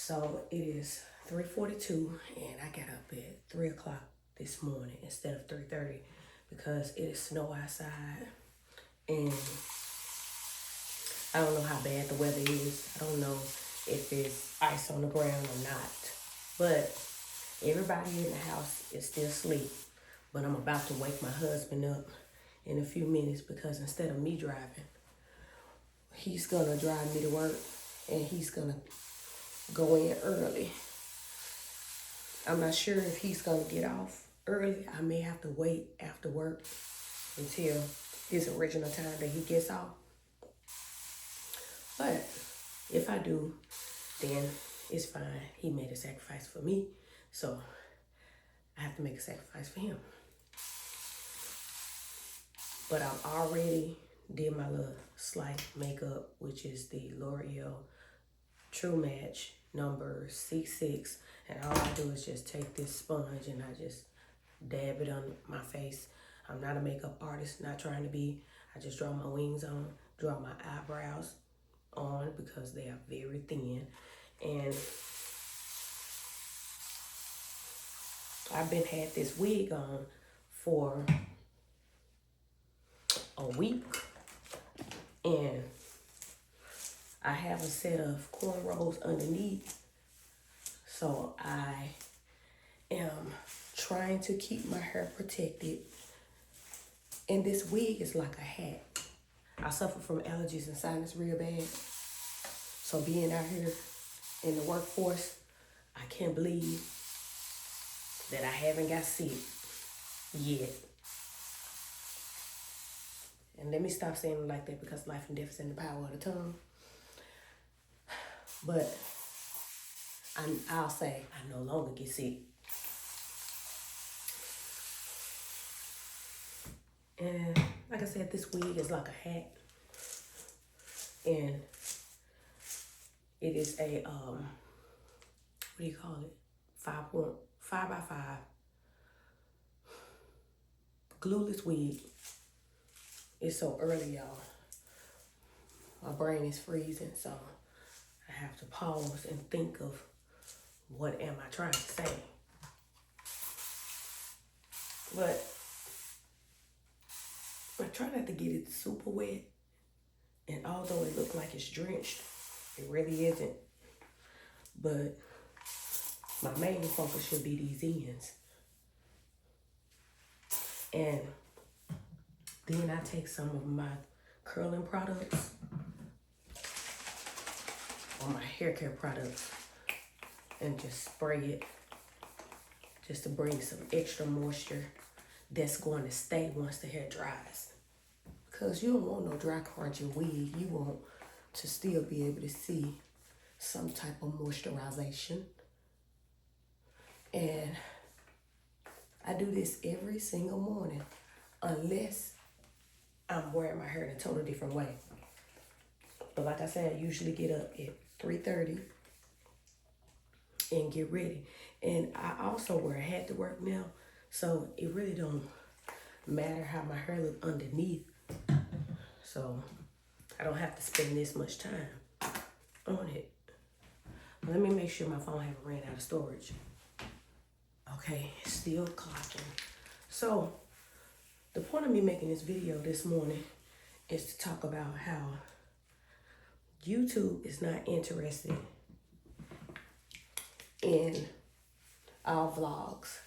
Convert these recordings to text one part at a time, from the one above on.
So it is 3:42 and I got up at 3 o'clock this morning instead of 3:30 because it is snow outside and I don't know how bad the weather is. I don't know if it's ice on the ground or not. But everybody in the house is still asleep. But I'm about to wake my husband up in a few minutes because instead of me driving, he's gonna drive me to work and he's gonna go in early. I'm not sure if he's gonna get off early. I may have to wait after work until his original time that he gets off. But if I do, then it's fine. He made a sacrifice for me, so I have to make a sacrifice for him. But I've already did my little slight makeup, which is the L'Oreal True Match number C6. And all I do is just take this sponge and I just dab it on my face. I'm not a makeup artist, not trying to be. I just draw my wings on, draw my eyebrows on because they are very thin. And I've been had this wig on for a week. And I have a set of cornrows underneath. So I am trying to keep my hair protected. And this wig is like a hat. I suffer from allergies and sinus real bad. So being out here in the workforce, I can't believe that I haven't got sick yet. And let me stop saying it like that because life and death is in the power of the tongue. But I'll say I no longer get sick. And like I said, this wig is like a hat. And it is a, what do you call it? 5 by 5 glueless wig. It's so early, y'all. My brain is freezing, so I have to pause and think of what am I trying to say. But I try not to get it super wet. And although it looks like it's drenched, it really isn't. But my main focus should be these ends. And then I take some of my curling products or my hair care products and just spray it just to bring some extra moisture that's going to stay once the hair dries. Because you don't want no dry, crunchy wig. You want to still be able to see some type of moisturization. And I do this every single morning unless I'm wearing my hair in a totally different way. But like I said, I usually get up at 3:30 and get ready. And I also wear a hat to work now, so it really don't matter how my hair look underneath. So I don't have to spend this much time on it. Let me make sure my phone haven't ran out of storage. Okay, still clocking. So the point of me making this video this morning is to talk about how YouTube is not interested in our vlogs.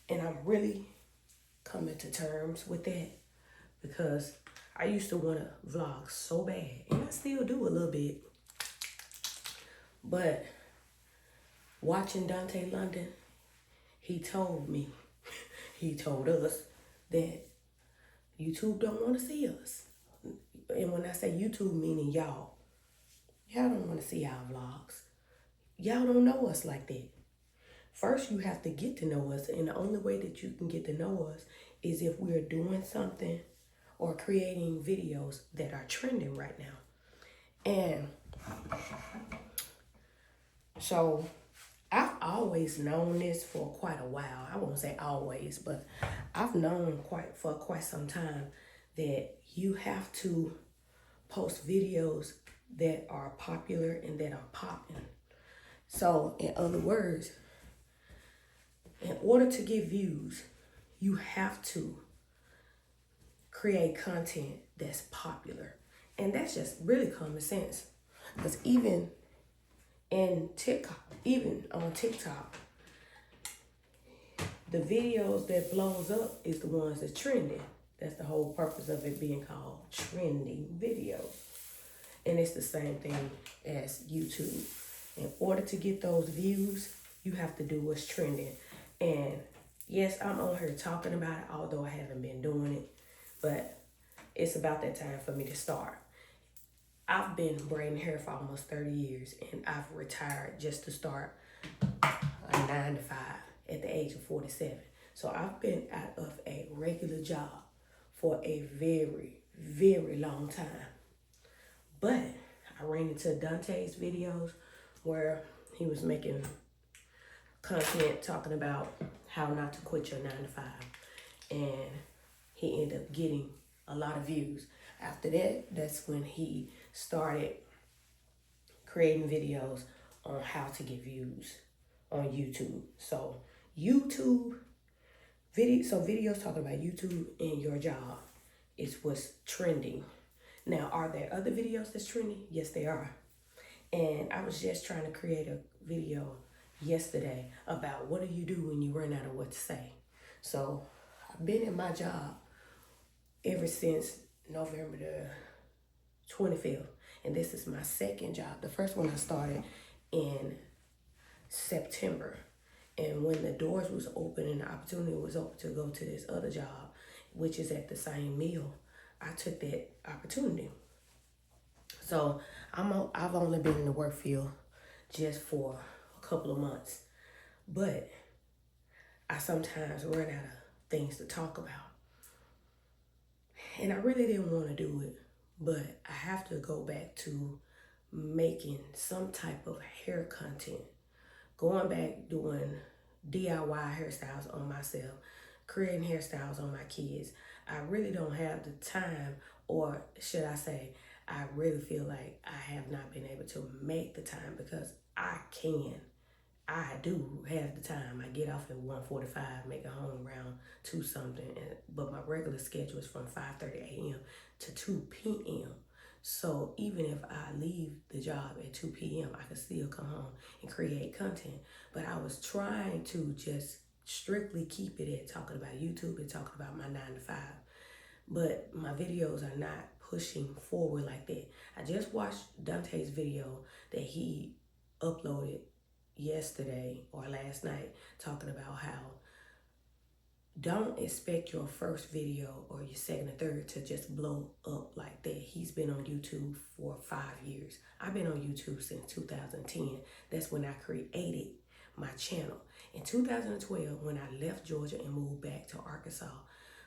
And I'm really coming to terms with that because I used to want to vlog so bad, and I still do a little bit. But watching Dante London, he told me, he told us that YouTube don't want to see us. And when I say YouTube, meaning y'all don't want to see our vlogs. Y'all don't know us like that. First, you have to get to know us. And the only way that you can get to know us is if we're doing something or creating videos that are trending right now. And so I've always known this for quite a while. I won't say always, but I've known for quite some time that you have to post videos that are popular and that are popping. So in other words, in order to get views, you have to create content that's popular. And that's just really common sense. Because even in TikTok, even on TikTok, the videos that blows up is the ones that's trending. That's the whole purpose of it being called trending videos. And it's the same thing as YouTube. In order to get those views, you have to do what's trending. And yes, I'm on here talking about it, although I haven't been doing it. But it's about that time for me to start. I've been braiding hair for almost 30 years, and I've retired just to start a 9 to 5 at the age of 47. So I've been out of a regular job for a very, very long time. But I ran into Dante's videos where he was making content talking about how not to quit your 9 to 5. And he ended up getting a lot of views. After that, that's when he started creating videos on how to get views on YouTube. So videos talking about YouTube and your job is what's trending. Now, are there other videos that's trending? Yes, they are. And I was just trying to create a video yesterday about what do you do when you run out of what to say. So I've been in my job ever since November the 25th. And this is my second job. The first one I started in September. And when the doors was open and the opportunity was open to go to this other job, which is at the same mill, I took that opportunity. So I've only been in the work field just for a couple of months. But I sometimes run out of things to talk about. And I really didn't want to do it, but I have to go back to making some type of hair content. Going back doing DIY hairstyles on myself, creating hairstyles on my kids. I really don't have the time, or should I say, I really feel like I have not been able to make the time because I do have the time. I get off at 1:45, make it home around 2 something, but my regular schedule is from 5:30 a.m. to 2 p.m. So even if I leave the job at 2 p.m., I can still come home and create content. But I was trying to just strictly keep it at talking about YouTube and talking about my 9 to 5. But my videos are not pushing forward like that. I just watched Dante's video that he uploaded yesterday or last night talking about how don't expect your first video or your second or third to just blow up like that. He's been on YouTube for 5 years. I've been on YouTube since 2010. That's when I created my channel. In 2012, when I left Georgia and moved back to Arkansas,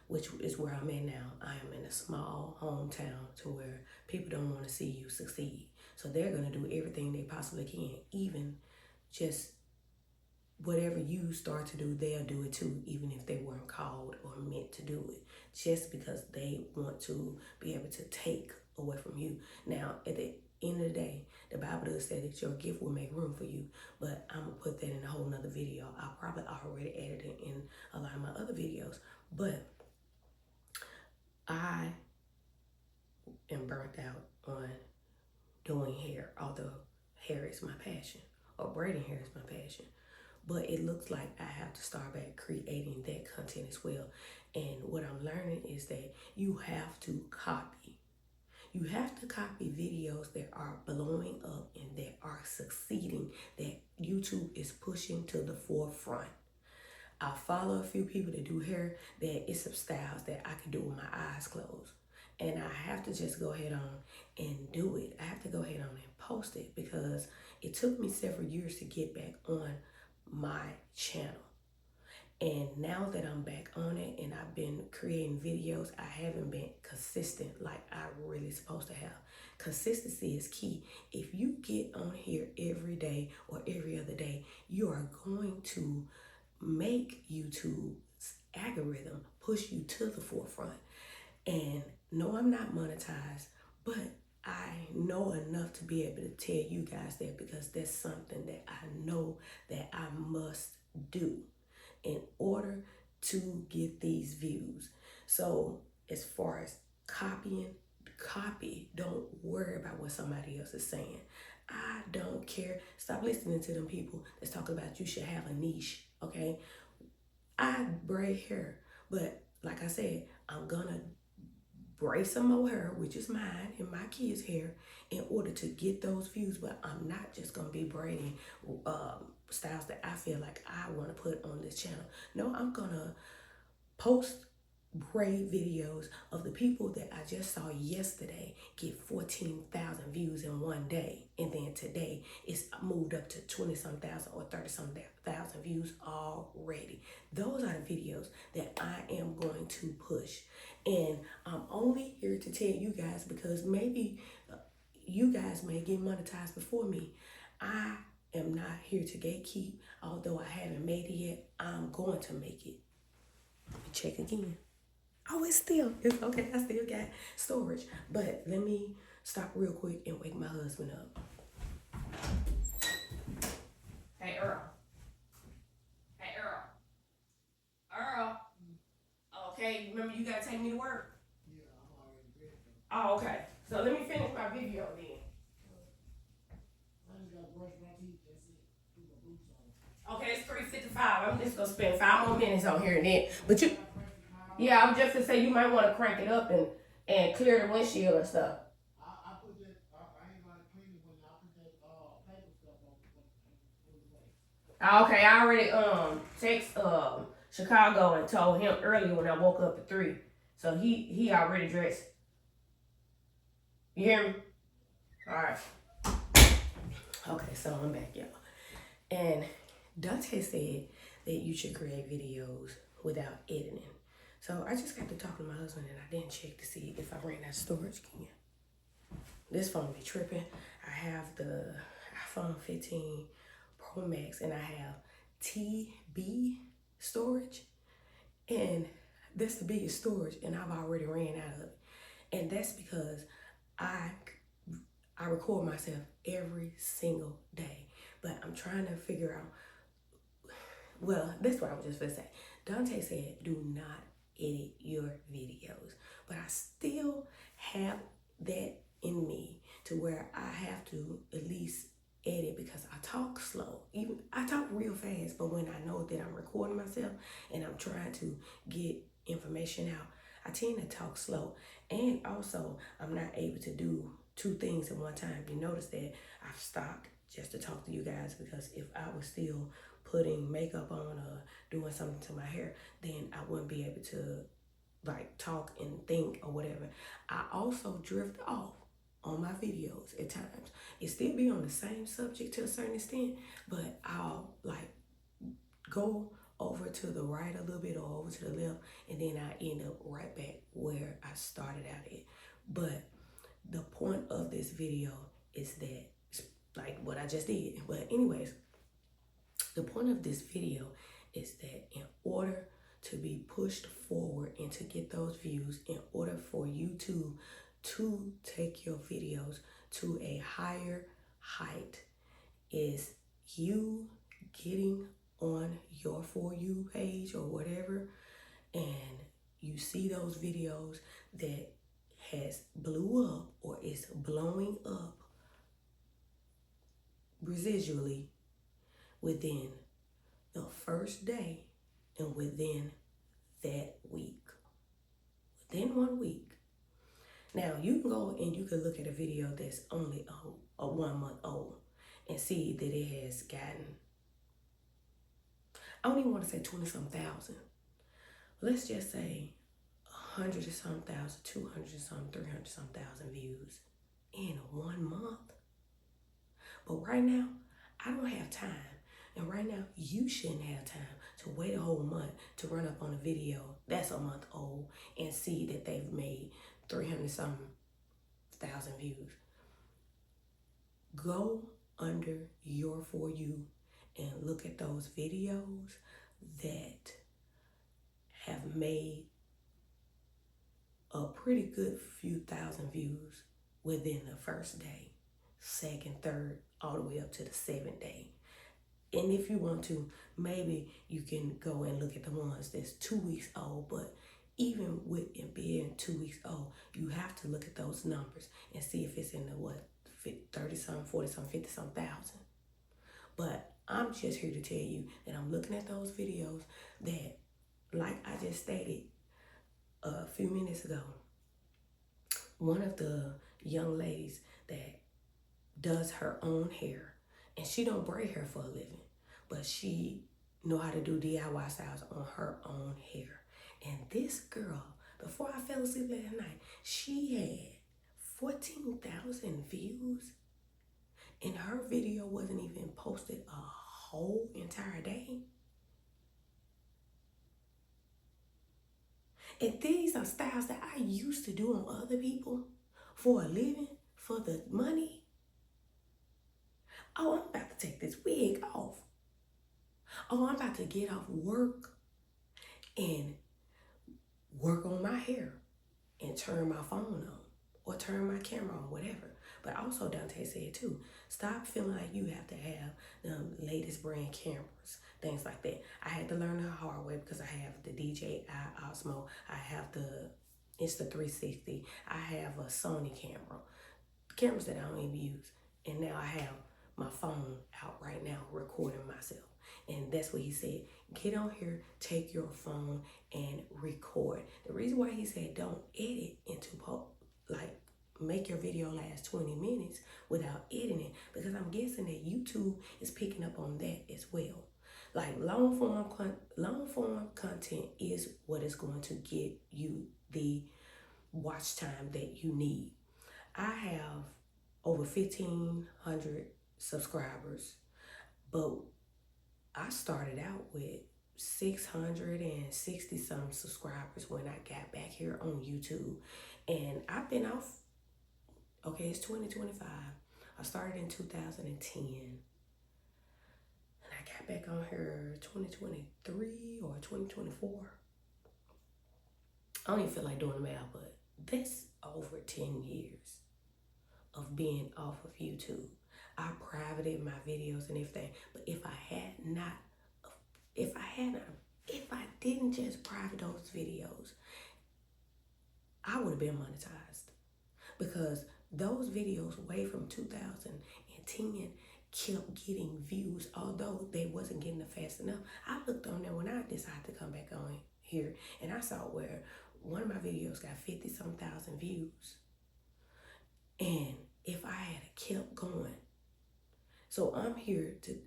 which is where I'm at now, I am in a small hometown to where people don't want to see you succeed. So they're going to do everything they possibly can, even just whatever you start to do, they'll do it too, even if they weren't called or meant to do it, just because they want to be able to take away from you. Now, at the end of the day, the Bible does say that your gift will make room for you, but I'm going to put that in a whole nother video. I'll probably already added it in a lot of my other videos, but I am burnt out on doing hair, although hair is my passion, or braiding hair is my passion. But it looks like I have to start back creating that content as well. And what I'm learning is that you have to copy. You have to copy videos that are blowing up and that are succeeding, that YouTube is pushing to the forefront. I follow a few people that do hair, that it's some styles that I can do with my eyes closed. And I have to just go ahead on and do it. I have to go ahead on and post it because it took me several years to get back on my channel. And now that I'm back on it and I've been creating videos, I haven't been consistent like I really supposed to have. Consistency is key. If you get on here every day or every other day, you are going to make YouTube's algorithm push you to the forefront. And no, I'm not monetized, but I know enough to be able to tell you guys that, because that's something that I know that I must do in order to get these views. So as far as copying, copy. Don't worry about what somebody else is saying. I don't care. Stop listening to them people that's talking about you should have a niche, okay? I braid hair, but like I said, I'm gonna braid some more hair, which is mine and my kids' hair, in order to get those views. But I'm not just gonna be braiding styles that I feel like I want to put on this channel. No, I'm gonna post braid videos of the people that I just saw yesterday get 14,000 views in one day, and then today it's moved up to 20 some thousand or 30 some thousand views already. Those are the videos that I am going to push, and I'm only here to tell you guys because maybe you guys may get monetized before me. I am not here to gatekeep. Although I haven't made it yet, I'm going to make it. Let me check again. Oh, it's okay. I still got storage. But let me stop real quick and wake my husband up. Hey, Earl. Hey, Earl. Earl. Okay, remember you gotta take me to work? Yeah, I'm already ready. Oh, okay. So let me finish my video then. I just gotta brush my teeth. That's it. Put my boots on. Okay, it's 3:55. I'm just gonna spend 5 more minutes on here and then. But you. Yeah, I'm just to say you might want to crank it up and clear the windshield and stuff. I put that. I ain't gonna clean it when I put that paper stuff on. Okay, I already text Chicago and told him earlier when I woke up at 3, so he already dressed. You hear me? All right. Okay, so I'm back, y'all. And Dante said that you should create videos without editing. So I just got to talk to my husband and I didn't check to see if I ran out of storage again. This phone be tripping. I have the iPhone 15 Pro Max and I have TB storage. And that's the biggest storage and I've already ran out of it. And that's because I record myself every single day. But I'm trying to figure out, well, that's what I was just gonna say. Dante said, do not edit your videos, but I still have that in me to where I have to at least edit because I talk slow. Even I talk real fast, but when I know that I'm recording myself and I'm trying to get information out, I tend to talk slow. And also, I'm not able to do 2 things at one time. You notice that I've stopped just to talk to you guys, because if I was still putting makeup on or doing something to my hair, then I wouldn't be able to like talk and think or whatever. I also drift off on my videos at times. It still be on the same subject to a certain extent, but I'll like go over to the right a little bit or over to the left, and then I end up right back where I started out at. But the point of this video is that, like what I just did. But anyways, the point of this video is that in order to be pushed forward and to get those views, in order for YouTube to take your videos to a higher height, is you getting on your For You page or whatever, and you see those videos that has blew up or is blowing up residually within the first day and within that week. Within 1 week. Now, you can go and you can look at a video that's only a 1 month old and see that it has gotten, I don't even want to say 20 some thousand. Let's just say 100 or some thousand, 200 or some, 300 some thousand views in 1 month. But right now, I don't have time. And right now, you shouldn't have time to wait a whole month to run up on a video that's a month old and see that they've made 300 some thousand views. Go under your For You and look at those videos that have made a pretty good few thousand views within the first day, second, third, all the way up to the seventh day. And if you want to, maybe you can go and look at the ones that's 2 weeks old. But even with it being 2 weeks old, you have to look at those numbers and see if it's in the 30 something, 40 something, 50 something thousand. But I'm just here to tell you that I'm looking at those videos that, like I just stated a few minutes ago, one of the young ladies that does her own hair, and she don't braid hair for a living, but she know how to do DIY styles on her own hair. And this girl, before I fell asleep last night, she had 14,000 views, and her video wasn't even posted a whole entire day. And these are styles that I used to do on other people for a living, for the money. Oh, I'm about to take this wig off. Oh, I'm about to get off work and work on my hair and turn my phone on or turn my camera on, whatever. But also Dante said too, stop feeling like you have to have the latest brand cameras, things like that. I had to learn the hard way because I have the DJI Osmo, I have the Insta360, I have a Sony camera, cameras that I don't even use. And now I have my phone out right now recording myself. And that's what he said. Get on here, take your phone and record. The reason why he said don't edit into like make your video last 20 minutes without editing, because I'm guessing that YouTube is picking up on that as well. Like long form content is what is going to get you the watch time that you need. I have over 1,500 subscribers, but I started out with 660 some subscribers when I got back here on YouTube. And I've been off, okay, it's 2025. I started in 2010. And I got back on here 2023 or 2024. I don't even feel like doing the math, but that's over 10 years of being off of YouTube. I privated my videos and everything, but if I didn't just private those videos, I would have been monetized, because those videos way from 2010 kept getting views, although they wasn't getting it fast enough. I looked on there when I decided to come back on here, and I saw where one of my videos got 50 some thousand views. And if I had kept going, so I'm here to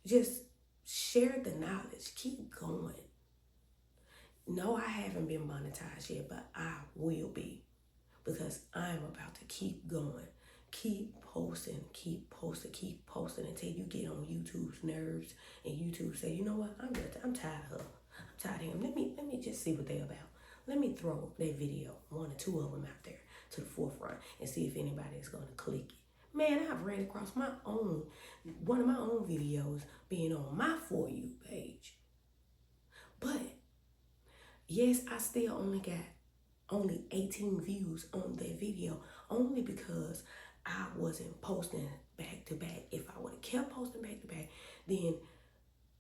just share the knowledge, keep going. No, I haven't been monetized yet, but I will be, because I'm about to keep going. Keep posting until you get on YouTube's nerves and YouTube say, you know what, I'm tired of her. I'm tired of him. Let me just see what they're about. Let me throw their video, one or two of them out there to the forefront and see if anybody is going to click it. Man, I've ran across one of my own videos being on my For You page. But yes, I still only got 18 views on that video, only because I wasn't posting back to back. If I would have kept posting back to back, then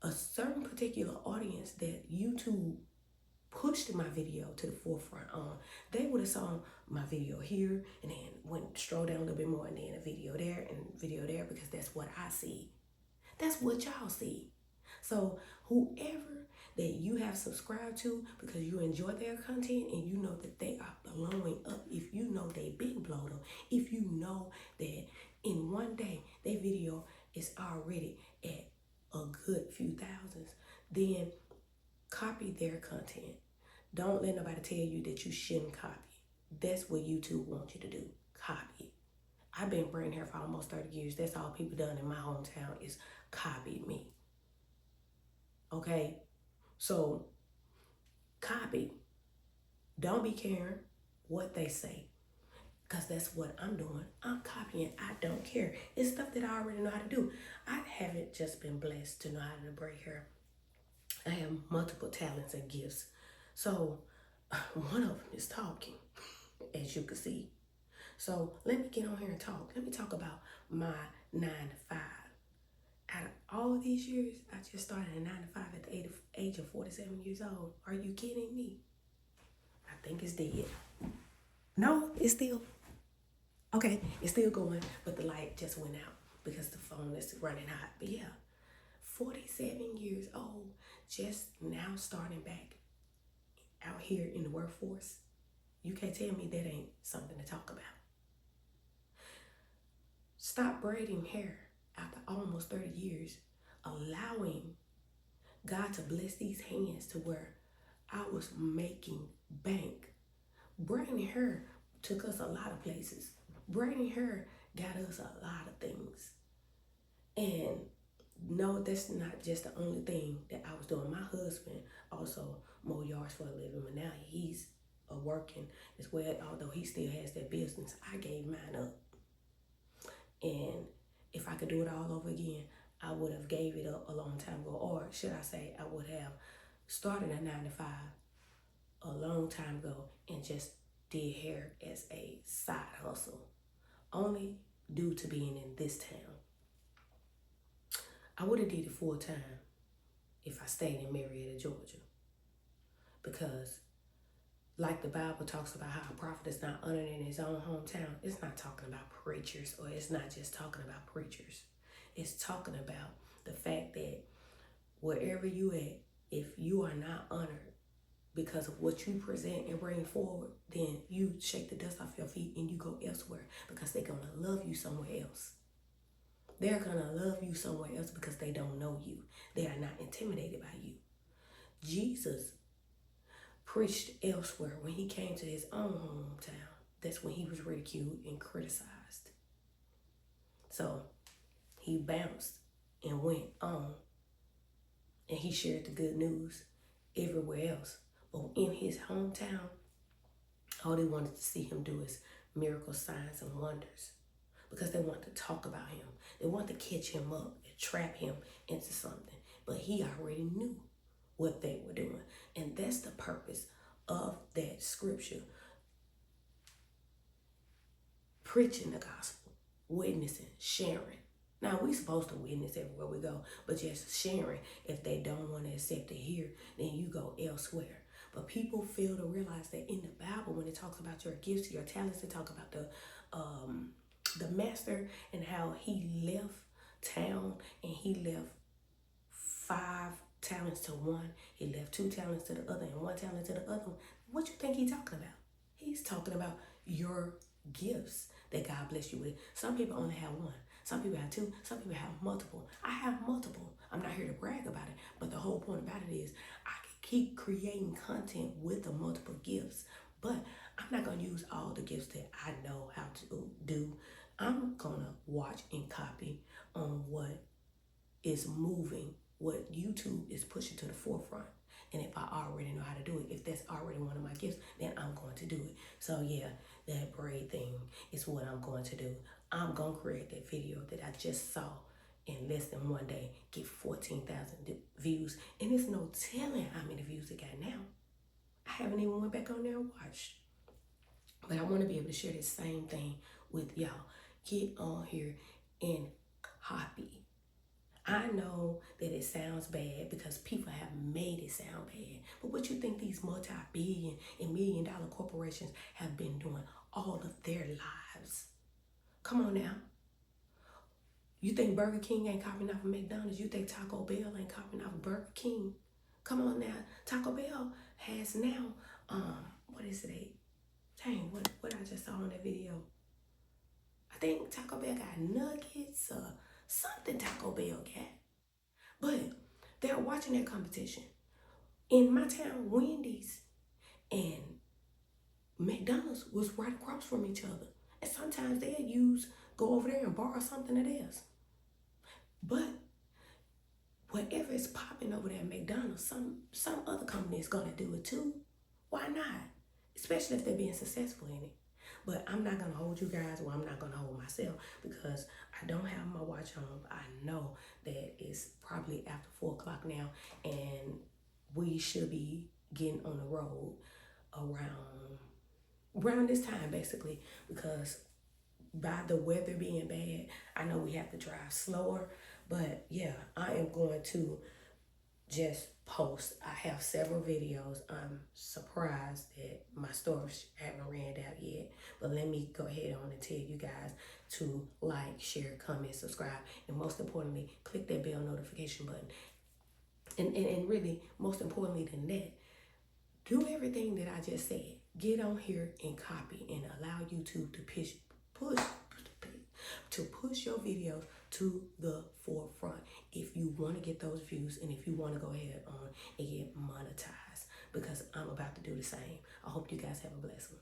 a certain particular audience that YouTube pushed my video to the forefront on, they would have saw my video here and then went stroll down a little bit more and then a video there and video there, because that's what I see. That's what y'all see. So whoever that you have subscribed to because you enjoy their content and you know that they are blowing up, if you know they been blown up, if you know that in one day their video is already at a good few thousands, then copy their content. Don't let nobody tell you that you shouldn't copy. That's what YouTube wants you to do. Copy. I've been braiding hair for almost 30 years. That's all people done in my hometown is copy me. Okay? So, copy. Don't be caring what they say, because that's what I'm doing. I'm copying. I don't care. It's stuff that I already know how to do. I haven't just been blessed to know how to braid hair. I have multiple talents and gifts. So one of them is talking, as you can see. So let me get on here and talk. Let me talk about my 9 to 5. Out of all these years, I just started a 9 to 5 at the age of 47 years old. Are you kidding me? I think it's dead. No, it's still okay. It's still going, but the light just went out because the phone is running hot. But yeah, 47 years old, just now starting back out here in the workforce. You can't tell me that ain't something to talk about. Stop braiding hair after almost 30 years, allowing God to bless these hands to where I was making bank. Braiding hair took us a lot of places. Braiding hair got us a lot of things. And no, that's not just the only thing that I was doing. My husband also mowed yards for a living, but now he's working as well. Although he still has that business, I gave mine up. And if I could do it all over again, I would have gave it up a long time ago. Or should I say, I would have started a 9 to 5 a long time ago and just did hair as a side hustle. Only due to being in this town. I would have did it full time if I stayed in Marietta, Georgia. Because like the Bible talks about how a prophet is not honored in his own hometown, it's not talking about preachers, or it's not just talking about preachers. It's talking about the fact that wherever you at, if you are not honored because of what you present and bring forward, then you shake the dust off your feet and you go elsewhere because they're going to love you somewhere else. They're going to love you somewhere else because they don't know you. They are not intimidated by you. Jesus preached elsewhere when he came to his own hometown. That's when he was ridiculed and criticized. So he bounced and went on, and he shared the good news everywhere else. But in his hometown, all they wanted to see him do is miracles, signs, and wonders, because they want to talk about him. They want to catch him up and trap him into something. But he already knew what they were doing. And that's the purpose of that scripture. Preaching the gospel, witnessing, sharing. Now, we're supposed to witness everywhere we go, but just sharing. If they don't want to accept it here, then you go elsewhere. But people fail to realize that in the Bible, when it talks about your gifts, your talents, it talk about the master and how he left town and he left 5 talents to one. He left 2 talents to the other and 1 talent to the other one. What you think he's talking about? He's talking about your gifts that God bless you with. Some people only have 1. Some people have 2. Some people have multiple. I have multiple. I'm not here to brag about it, but the whole point about it is I can keep creating content with the multiple gifts, but I'm not going to use all the gifts that I know how to do. I'm going to watch and copy on what is moving, what YouTube is pushing to the forefront. And if I already know how to do it, if that's already one of my gifts, then I'm going to do it. So yeah, that braid thing is what I'm going to do. I'm going to create that video that I just saw in less than 1 day, get 14,000 views. And there's no telling how many views it got now. I haven't even went back on there and watched. But I want to be able to share the same thing with y'all. Get on here and copy. I know that it sounds bad because people have made it sound bad. But what you think these multi-billion and $1,000,000 corporations have been doing all of their lives? Come on now. You think Burger King ain't copying off of McDonald's? You think Taco Bell ain't copying off of Burger King? Come on now. Taco Bell has now, what is it? Dang, what I just saw on that video. I think Taco Bell got nuggets or something Taco Bell got. But they're watching that competition. In my town, Wendy's and McDonald's was right across from each other. And sometimes they'll go over there and borrow something of theirs. But whatever is popping over there at McDonald's, some other company is going to do it too. Why not? Especially if they're being successful in it. But I'm not going to hold you guys, or I'm not going to hold myself, because I don't have my watch on. I know that it's probably after 4 o'clock now, and we should be getting on the road around this time, basically, because by the weather being bad, I know we have to drive slower, but yeah, I am going to just post. I have several videos. I'm surprised that my stories haven't ran out yet, but let me go ahead on and tell you guys to like, share, comment, subscribe, and most importantly, click that bell notification button. And really, most importantly than that, do everything that I just said. Get on here and copy and allow YouTube to push your videos to the forefront if you want to get those views and if you want to go ahead on and get monetized, because I'm about to do the same. I hope you guys have a blessed one.